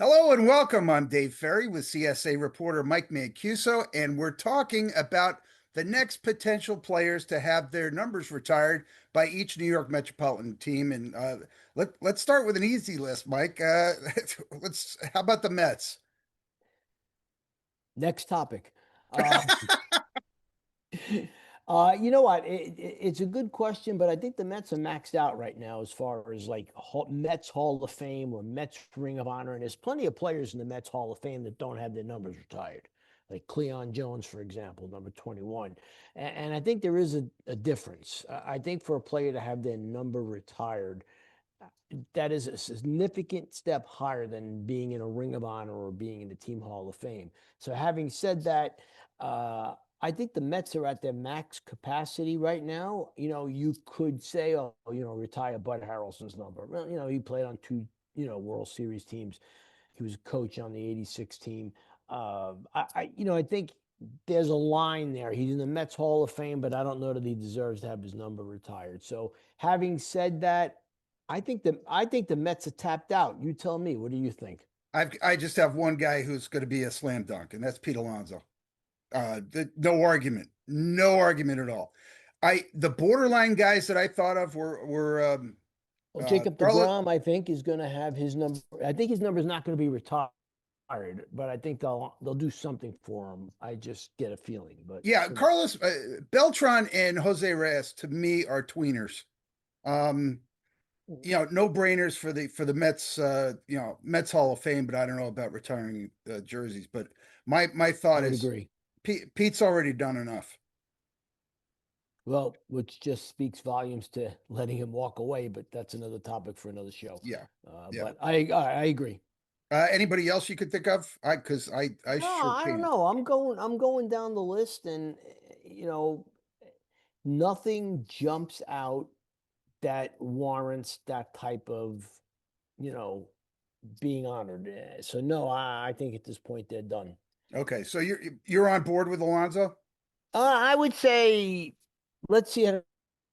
Hello and welcome. I'm Dave Ferry with CSA reporter Mike Mancuso, and we're talking about the next potential players to have their numbers retired by each New York Metropolitan team. And let's start with an easy list, Mike. Let's. How about the Mets? Next topic. Uh, you know what? It's a good question, but I think the Mets are maxed out right now as far as like Mets Hall of Fame or Mets Ring of Honor. And there's plenty of players in the Mets Hall of Fame that don't have their numbers retired, like Cleon Jones, for example, number 21. And I think there is a difference. I think for a player to have their number retired, that is a significant step higher than being in a Ring of Honor or being in the Team Hall of Fame. So, having said that, I think the Mets are at their max capacity right now. You could say, oh, retire Bud Harrelson's number. Well, he played on two, World Series teams. He was a coach on the '86 team. I think there's a line there. He's in the Mets Hall of Fame, but I don't know that he deserves to have his number retired. So, having said that, I think the Mets are tapped out. You tell me. What do you think? I just have one guy who's going to be a slam dunk, and that's Pete Alonso. No argument, no argument at all. The borderline guys that I thought of were Well, Jacob Carlos. DeGrom, I think, is going to have his number. I think his number is not going to be retired, but I think they'll do something for him. I just get a feeling, but Yeah, who knows? Carlos Beltran and Jose Reyes to me are tweeners. Um, no brainers for the Mets. Mets Hall of Fame, but I don't know about retiring jerseys. But my I thought would is agree. Pete's already done enough. Well, which just speaks volumes to letting him walk away, but that's another topic for another show. Yeah, yeah. But I agree. Anybody else you could think of? I No, sure I don't can't. know. I'm going down the list, and nothing jumps out that warrants that type of, you know, being honored. So no, I think at this point they're done. Okay, so you're on board with Alonso? I would say let's see how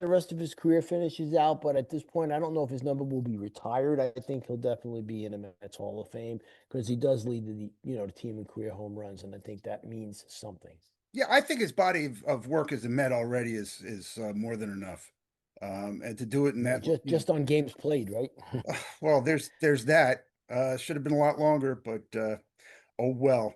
the rest of his career finishes out, but at this point, I don't know if his number will be retired. I think he'll definitely be in the Mets Hall of Fame because he does lead the team in career home runs, and I think that means something. Yeah, I think his body of work as a Met already is more than enough. And to do it in Well, that, just on games played, right? well, there's that. Should have been a lot longer, but oh well.